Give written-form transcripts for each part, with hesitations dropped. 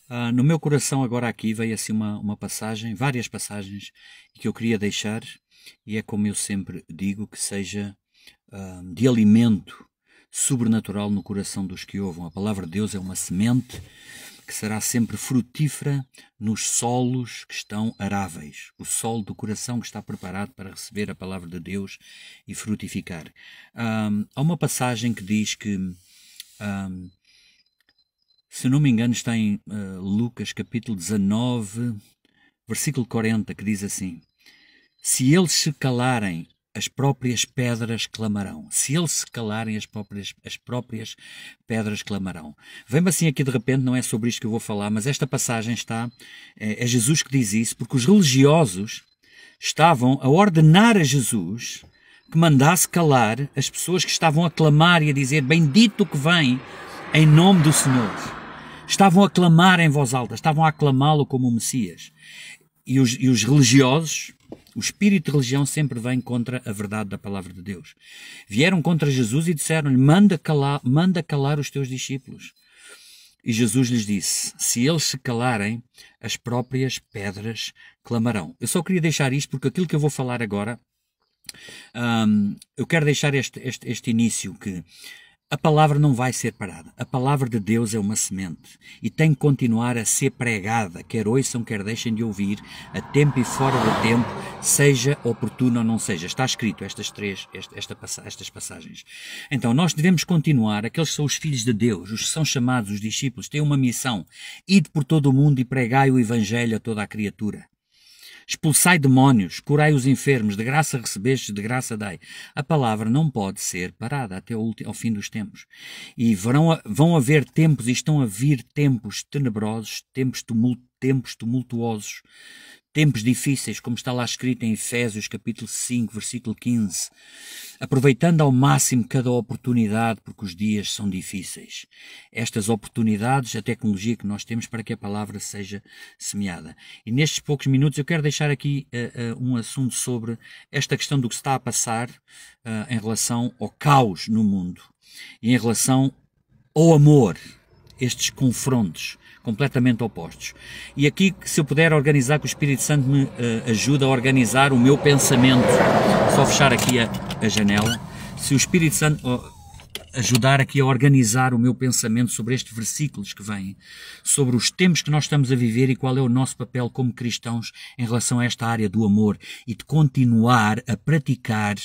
No meu coração agora aqui veio assim uma passagem, várias passagens que eu queria deixar, e é como eu sempre digo, que seja de alimento sobrenatural no coração dos que ouvem. A palavra de Deus é uma semente que será sempre frutífera nos solos que estão aráveis, o solo do coração que está preparado para receber a palavra de Deus e frutificar. Há uma passagem que diz que, se não me engano, está em Lucas capítulo 19, versículo 40, que diz assim: se eles se calarem, as próprias pedras clamarão. Se eles se calarem, as próprias pedras clamarão. Vem-me assim aqui de repente, não é sobre isto que eu vou falar, mas esta passagem está, é Jesus que diz isso, porque os religiosos estavam a ordenar a Jesus que mandasse calar as pessoas que estavam a clamar e a dizer: bendito que vem em nome do Senhor. Estavam a clamar em voz alta, estavam a aclamá-lo como o Messias. E os religiosos, o espírito de religião sempre vem contra a verdade da palavra de Deus. Vieram contra Jesus e disseram-lhe: manda calar os teus discípulos. E Jesus lhes disse: se eles se calarem, as próprias pedras clamarão. Eu só queria deixar isto porque aquilo que eu vou falar agora, eu quero deixar este início, que a palavra não vai ser parada. A palavra de Deus é uma semente e tem que continuar a ser pregada, quer ouçam, quer deixem de ouvir, a tempo e fora do tempo, seja oportuno ou não seja. Está escrito estas passagens. Então, nós devemos continuar. Aqueles que são os filhos de Deus, os que são chamados, os discípulos, têm uma missão: ide por todo o mundo e pregai o evangelho a toda a criatura. Expulsai demónios, curai os enfermos, de graça recebestes, de graça dai. A palavra não pode ser parada até ao fim dos tempos. E vão haver tempos, e estão a vir tempos tenebrosos, tempos tumultuosos, tempos difíceis, como está lá escrito em Efésios capítulo 5, versículo 15. Aproveitando ao máximo cada oportunidade, porque os dias são difíceis. Estas oportunidades, a tecnologia que nós temos para que a palavra seja semeada. E nestes poucos minutos eu quero deixar aqui um assunto sobre esta questão do que se está a passar em relação ao caos no mundo e em relação ao amor, estes confrontos completamente opostos. E aqui, se eu puder organizar, que o Espírito Santo me ajuda a organizar o meu pensamento, só fechar aqui a janela, se o Espírito Santo ajudar aqui a organizar o meu pensamento sobre estes versículos que vêm, sobre os tempos que nós estamos a viver e qual é o nosso papel como cristãos em relação a esta área do amor e de continuar a praticar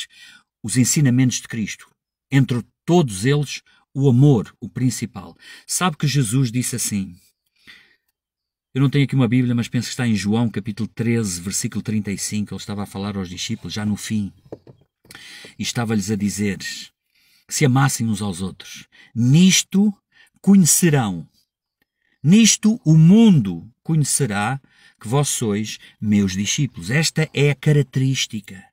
os ensinamentos de Cristo. Entre todos eles, o amor, o principal. Sabe que Jesus disse assim, eu não tenho aqui uma Bíblia, mas penso que está em João, capítulo 13, versículo 35, ele estava a falar aos discípulos, já no fim, e estava-lhes a dizer que se amassem uns aos outros. Nisto conhecerão, nisto o mundo conhecerá que vós sois meus discípulos. Esta é a característica.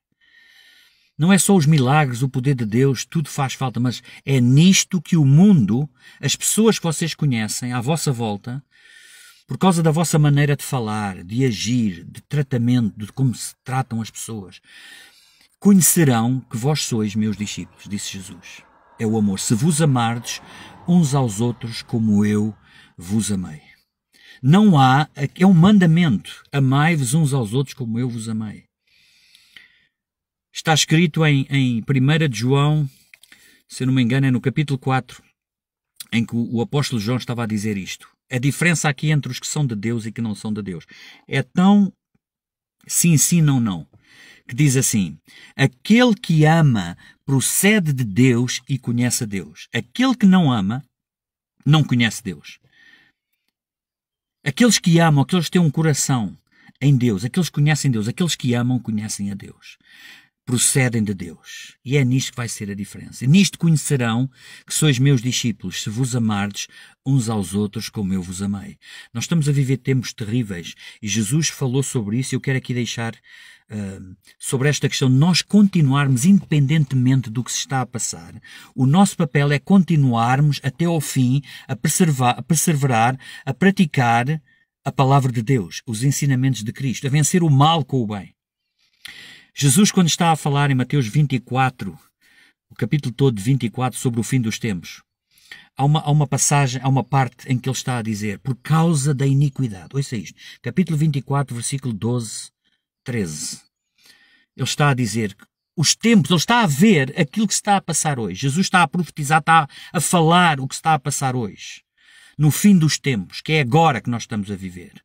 Não é só os milagres, o poder de Deus, tudo faz falta, mas é nisto que o mundo, as pessoas que vocês conhecem à vossa volta, por causa da vossa maneira de falar, de agir, de tratamento, de como se tratam as pessoas, conhecerão que vós sois meus discípulos, disse Jesus. É o amor. Se vos amardes uns aos outros como eu vos amei. Não há, é um mandamento, amai-vos uns aos outros como eu vos amei. Está escrito em 1 de João, se eu não me engano, é no capítulo 4, em que o apóstolo João estava a dizer isto. A diferença aqui entre os que são de Deus e que não são de Deus é tão sim, não, que diz assim: aquele que ama procede de Deus e conhece a Deus. Aquele que não ama não conhece Deus. Aqueles que amam, aqueles que têm um coração em Deus, aqueles que conhecem Deus, aqueles que amam conhecem a Deus. Procedem de Deus. E é nisto que vai ser a diferença. E nisto conhecerão que sois meus discípulos, se vos amardes uns aos outros como eu vos amei. Nós estamos a viver tempos terríveis e Jesus falou sobre isso e eu quero aqui deixar sobre esta questão de nós continuarmos independentemente do que se está a passar. O nosso papel é continuarmos até ao fim a perseverar, a praticar a palavra de Deus, os ensinamentos de Cristo, a vencer o mal com o bem. Jesus, quando está a falar em Mateus 24, o capítulo todo de 24, sobre o fim dos tempos, há uma passagem, há uma parte em que ele está a dizer, por causa da iniquidade. Ouça isto, capítulo 24, versículo 12, 13. Ele está a dizer que os tempos, ele está a ver aquilo que se está a passar hoje. Jesus está a profetizar, está a falar o que se está a passar hoje. No fim dos tempos, que é agora que nós estamos a viver.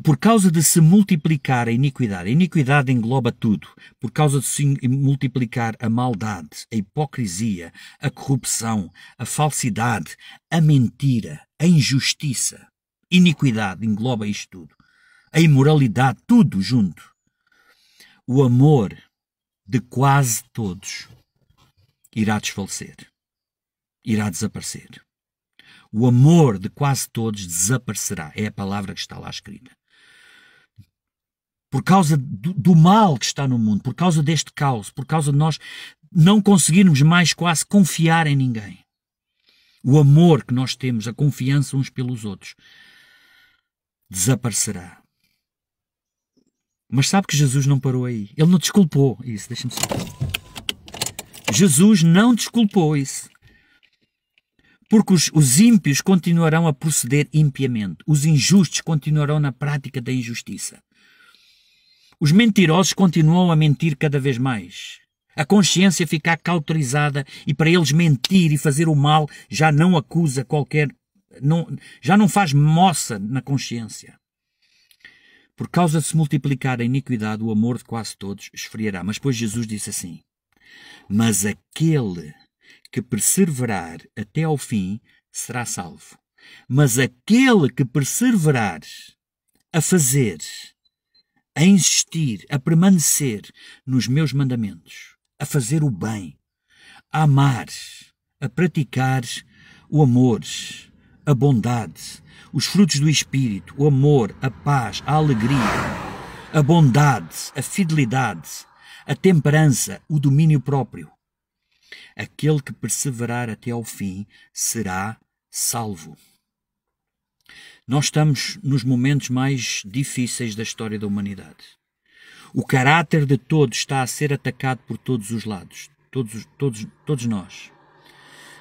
Por causa de se multiplicar a iniquidade engloba tudo. Por causa de se multiplicar a maldade, a hipocrisia, a corrupção, a falsidade, a mentira, a injustiça. Iniquidade engloba isto tudo. A imoralidade, tudo junto. O amor de quase todos irá desfalecer, irá desaparecer. O amor de quase todos desaparecerá. É a palavra que está lá escrita. Por causa do mal que está no mundo, por causa deste caos, por causa de nós não conseguirmos mais quase confiar em ninguém. O amor que nós temos, a confiança uns pelos outros, desaparecerá. Mas sabe que Jesus não parou aí. Ele não desculpou isso. Deixa-me só. Jesus não desculpou isso. Porque os ímpios continuarão a proceder impiamente. Os injustos continuarão na prática da injustiça. Os mentirosos continuam a mentir cada vez mais. A consciência fica cauterizada e para eles mentir e fazer o mal já não acusa qualquer... já não faz moça na consciência. Por causa de se multiplicar a iniquidade, o amor de quase todos esfriará. Mas depois Jesus disse assim, mas aquele que perseverar até ao fim será salvo. Mas aquele que perseverar a fazer, a insistir, a permanecer nos meus mandamentos, a fazer o bem, a amar, a praticar o amor, a bondade, os frutos do Espírito, o amor, a paz, a alegria, a bondade, a fidelidade, a temperança, o domínio próprio. Aquele que perseverar até ao fim será salvo. Nós estamos nos momentos mais difíceis da história da humanidade. O caráter de todos está a ser atacado por todos os lados. Todos nós.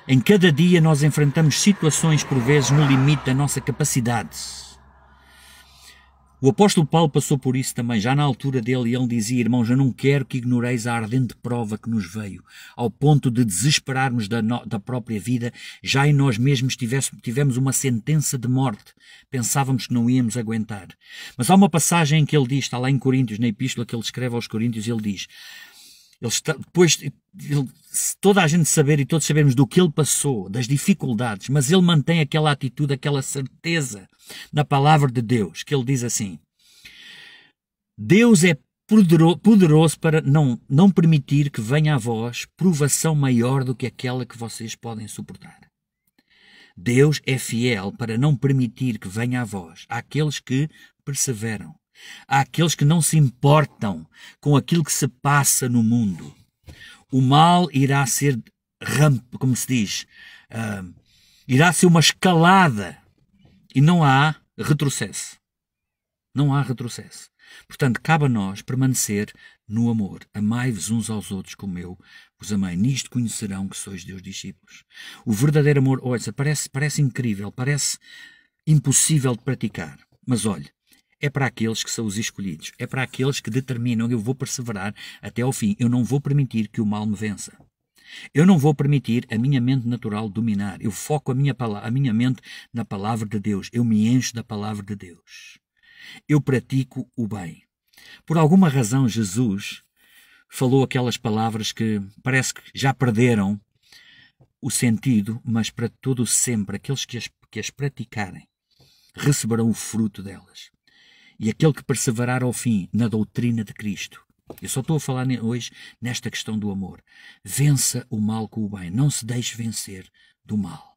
Em cada dia nós enfrentamos situações, por vezes, no limite da nossa capacidade. O apóstolo Paulo passou por isso também, já na altura dele, e ele dizia, irmãos, eu não quero que ignoreis a ardente prova que nos veio, ao ponto de desesperarmos da própria vida, já em nós mesmos tivemos uma sentença de morte, pensávamos que não íamos aguentar. Mas há uma passagem em que ele diz, está lá em Coríntios, na epístola que ele escreve aos Coríntios, ele diz, toda a gente saber e todos sabermos do que ele passou, das dificuldades, mas ele mantém aquela atitude, aquela certeza na palavra de Deus, que ele diz assim, Deus é poderoso para não permitir que venha a vós provação maior do que aquela que vocês podem suportar. Deus é fiel para não permitir que venha a vós àqueles que perseveram, àqueles que não se importam com aquilo que se passa no mundo. O mal irá ser como se diz, irá ser uma escalada e não há retrocesso. Não há retrocesso. Portanto, cabe a nós permanecer no amor. Amai-vos uns aos outros como eu vos amei. Nisto conhecerão que sois Deus discípulos. O verdadeiro amor, olha, parece incrível, parece impossível de praticar. Mas olha, é para aqueles que são os escolhidos. É para aqueles que determinam eu vou perseverar até ao fim. Eu não vou permitir que o mal me vença. Eu não vou permitir a minha mente natural dominar. Eu foco a minha mente na palavra de Deus. Eu me encho da palavra de Deus. Eu pratico o bem. Por alguma razão, Jesus falou aquelas palavras que parece que já perderam o sentido, mas para todo sempre, aqueles que as praticarem receberão o fruto delas. E aquele que perseverar ao fim na doutrina de Cristo. Eu só estou a falar hoje nesta questão do amor. Vença o mal com o bem. Não se deixe vencer do mal.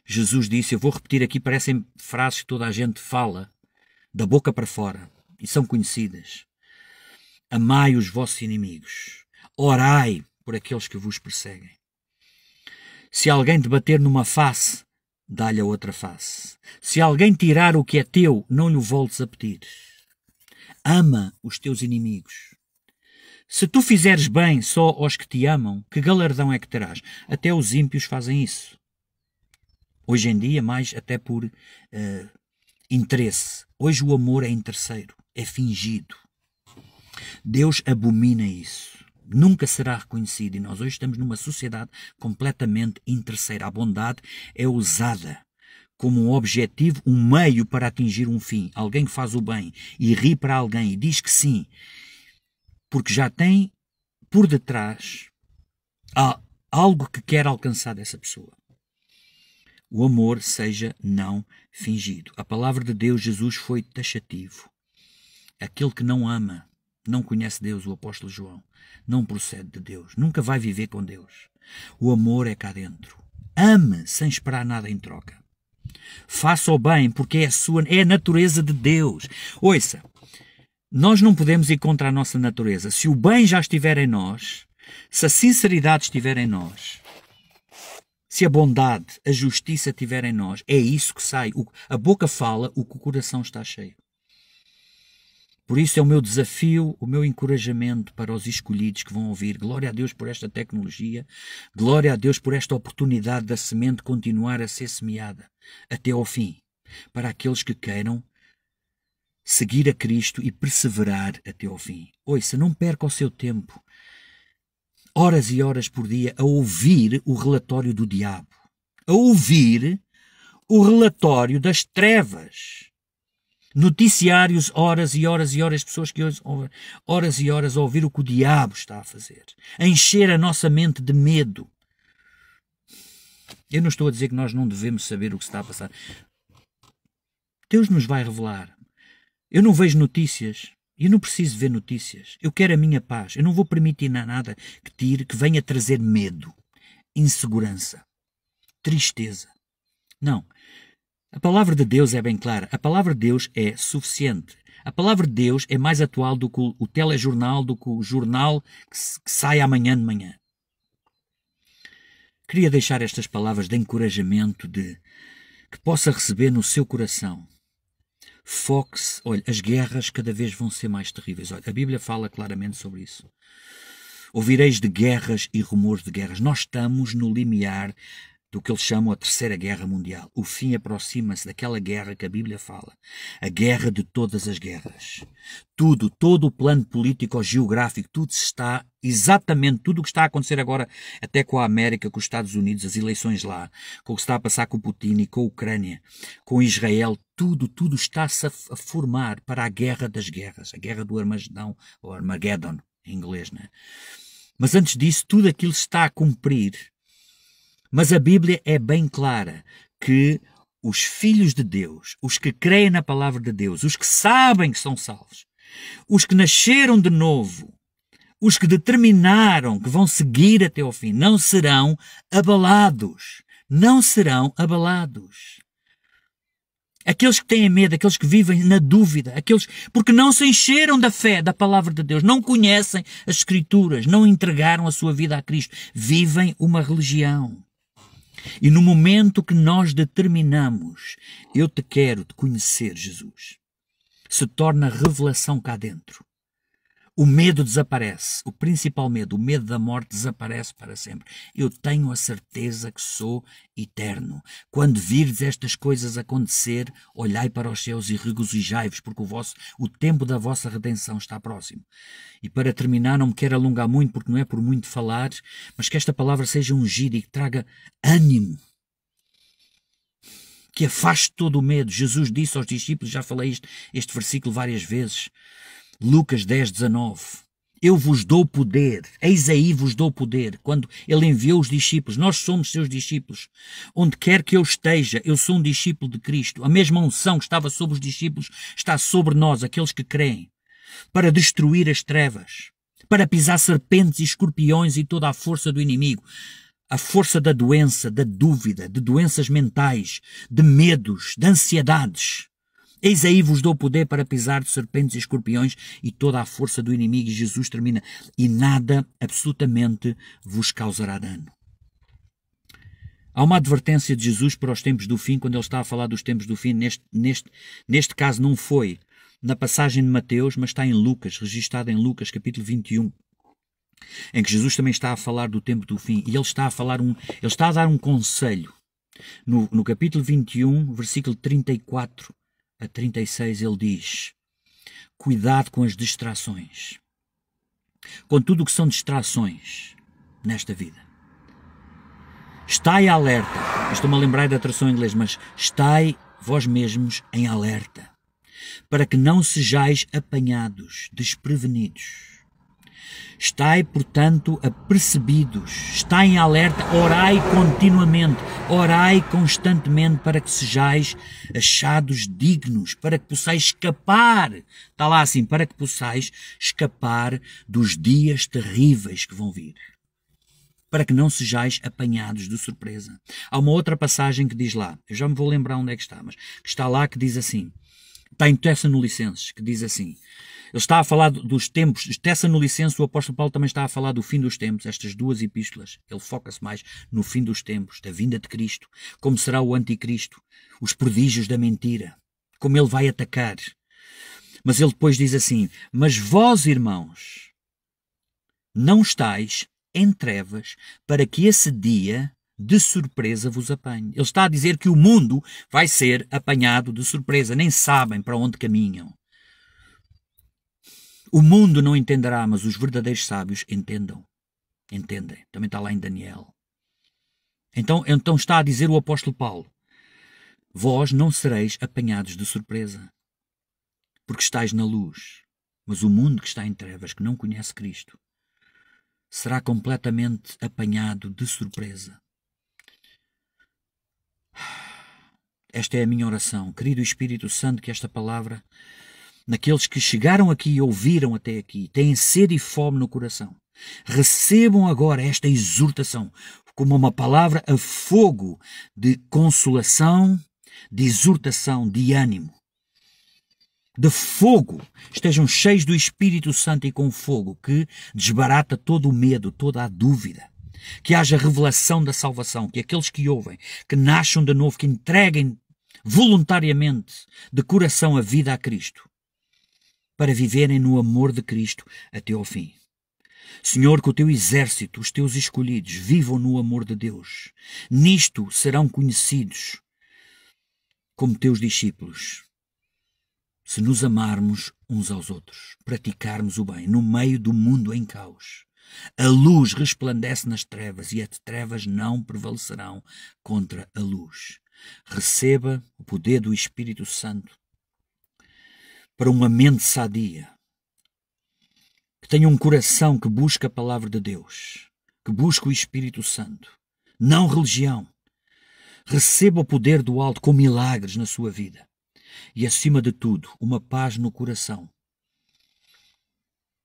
Jesus disse, eu vou repetir aqui, parecem frases que toda a gente fala, da boca para fora, e são conhecidas. Amai os vossos inimigos. Orai por aqueles que vos perseguem. Se alguém te bater numa face, dá-lhe a outra face. Se alguém tirar o que é teu, não lhe voltes a pedir. Ama os teus inimigos. Se tu fizeres bem só aos que te amam, que galardão é que terás? Até os ímpios fazem isso. Hoje em dia, mais até por interesse. Hoje o amor é interesseiro, é fingido. Deus abomina isso. Nunca será reconhecido. E nós hoje estamos numa sociedade completamente interesseira. A bondade é usada como um objetivo, um meio para atingir um fim. Alguém que faz o bem e ri para alguém e diz que sim, porque já tem por detrás algo que quer alcançar dessa pessoa. O amor seja não fingido. A palavra de Deus, Jesus, foi taxativo. Aquele que não ama, não conhece Deus, o apóstolo João, não procede de Deus, nunca vai viver com Deus. O amor é cá dentro. Ame sem esperar nada em troca. Faça o bem porque é a natureza de Deus. Ouça, nós não podemos ir contra a nossa natureza. Se o bem já estiver em nós, se a sinceridade estiver em nós, se a bondade, a justiça estiver em nós, é isso que sai. A boca fala o que o coração está cheio. Por isso é o meu desafio, o meu encorajamento para os escolhidos que vão ouvir. Glória a Deus por esta tecnologia. Glória a Deus por esta oportunidade da semente continuar a ser semeada até ao fim. Para aqueles que queiram seguir a Cristo e perseverar até ao fim. Ouça, não perca o seu tempo, horas e horas por dia, a ouvir o relatório do diabo. A ouvir o relatório das trevas. Noticiários, horas e horas e horas, pessoas que horas e horas a ouvir o que o diabo está a fazer, a encher a nossa mente de medo. Eu não estou a dizer que nós não devemos saber o que está a passar. Deus nos vai revelar. Eu não vejo notícias, eu não preciso ver notícias. Eu quero a minha paz. Eu não vou permitir nada que venha trazer medo, insegurança, tristeza. Não. A palavra de Deus é bem clara. A palavra de Deus é suficiente. A palavra de Deus é mais atual do que o telejornal, do que o jornal que sai amanhã de manhã. Queria deixar estas palavras de encorajamento, que possa receber no seu coração. Foque-se. Olha, as guerras cada vez vão ser mais terríveis. Olha, a Bíblia fala claramente sobre isso. Ouvireis de guerras e rumores de guerras. Nós estamos no limiar do que eles chamam a Terceira Guerra Mundial. O fim aproxima-se daquela guerra que a Bíblia fala. A guerra de todas as guerras. Todo o plano político-geográfico, tudo o que está a acontecer agora, até com a América, com os Estados Unidos, as eleições lá, com o que está a passar com o Putin e com a Ucrânia, com Israel, tudo está-se a formar para a guerra das guerras. A guerra do Armagedão, ou Armageddon, em inglês, né? Mas antes disso, tudo aquilo se está a cumprir. Mas a Bíblia é bem clara que os filhos de Deus, os que creem na palavra de Deus, os que sabem que são salvos, os que nasceram de novo, os que determinaram que vão seguir até ao fim, não serão abalados. Não serão abalados. Aqueles que têm medo, aqueles que vivem na dúvida, porque não se encheram da fé, da palavra de Deus, não conhecem as Escrituras, não entregaram a sua vida a Cristo, vivem uma religião. E no momento que nós determinamos, eu te quero te conhecer, Jesus, se torna revelação cá dentro. O medo desaparece, o principal medo, o medo da morte desaparece para sempre. Eu tenho a certeza que sou eterno. Quando virdes estas coisas acontecer, olhai para os céus e regozijai-vos, porque o tempo da vossa redenção está próximo. E para terminar, não me quero alongar muito, porque não é por muito falar, mas que esta palavra seja ungida e que traga ânimo, que afaste todo o medo. Jesus disse aos discípulos, já falei este versículo várias vezes, Lucas 10, 19. Eu vos dou poder, eis aí vos dou poder. Quando ele enviou os discípulos, nós somos seus discípulos. Onde quer que eu esteja, eu sou um discípulo de Cristo. A mesma unção que estava sobre os discípulos está sobre nós, aqueles que creem, para destruir as trevas, para pisar serpentes e escorpiões e toda a força do inimigo. A força da doença, da dúvida, de doenças mentais, de medos, de ansiedades. Eis aí vos dou poder para pisar de serpentes e escorpiões e toda a força do inimigo. E Jesus termina. E nada absolutamente vos causará dano. Há uma advertência de Jesus para os tempos do fim, quando ele está a falar dos tempos do fim. Neste caso não foi na passagem de Mateus, mas está em Lucas, registado em Lucas capítulo 21. em que Jesus também está a falar do tempo do fim, e ele está a dar um conselho. No capítulo 21, versículo 34 a 36, ele diz: cuidado com as distrações, com tudo o que são distrações nesta vida. Estai alerta. Estou-me a lembrar da tradução em inglês, mas estai vós mesmos em alerta, para que não sejais apanhados, desprevenidos. Estai, portanto, apercebidos, estai em alerta, orai continuamente, orai constantemente para que sejais achados dignos, para que possais escapar, está lá assim, para que possais escapar dos dias terríveis que vão vir. Para que não sejais apanhados de surpresa. Há uma outra passagem que diz lá, eu já me vou lembrar onde é que está, mas que está lá que diz assim, está em Tessalonicenses, que diz assim, ele está a falar dos tempos, Tessalonicenses, o apóstolo Paulo também está a falar do fim dos tempos, estas duas epístolas, ele foca-se mais no fim dos tempos, da vinda de Cristo, como será o anticristo, os prodígios da mentira, como ele vai atacar. Mas ele depois diz assim, mas vós, irmãos, não estáis em trevas para que esse dia de surpresa vos apanhe. Ele está a dizer que o mundo vai ser apanhado de surpresa, nem sabem para onde caminham. O mundo não entenderá, mas os verdadeiros sábios entendem. Também está lá em Daniel. Então está a dizer o apóstolo Paulo, vós não sereis apanhados de surpresa, porque estáis na luz, mas o mundo que está em trevas, que não conhece Cristo, será completamente apanhado de surpresa. Esta é a minha oração. Querido Espírito Santo, que esta palavra, naqueles que chegaram aqui e ouviram até aqui, têm sede e fome no coração, recebam agora esta exortação como uma palavra a fogo de consolação, de exortação, de ânimo, de fogo. Estejam cheios do Espírito Santo e com fogo que desbarata todo o medo, toda a dúvida. Que haja revelação da salvação, que aqueles que ouvem, que nasçam de novo, que entreguem voluntariamente, de coração, a vida a Cristo, para viverem no amor de Cristo até ao fim. Senhor, que o teu exército, os teus escolhidos, vivam no amor de Deus. Nisto serão conhecidos como teus discípulos. Se nos amarmos uns aos outros, praticarmos o bem no meio do mundo em caos. A luz resplandece nas trevas e as trevas não prevalecerão contra a luz. Receba o poder do Espírito Santo para uma mente sadia, que tenha um coração que busca a palavra de Deus, que busca o Espírito Santo, não religião. Receba o poder do alto com milagres na sua vida e, acima de tudo, uma paz no coração,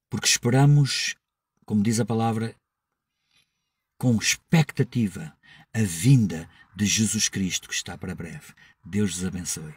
porque esperamos, como diz a palavra, com expectativa, a vinda de Jesus Cristo que está para breve. Deus os abençoe.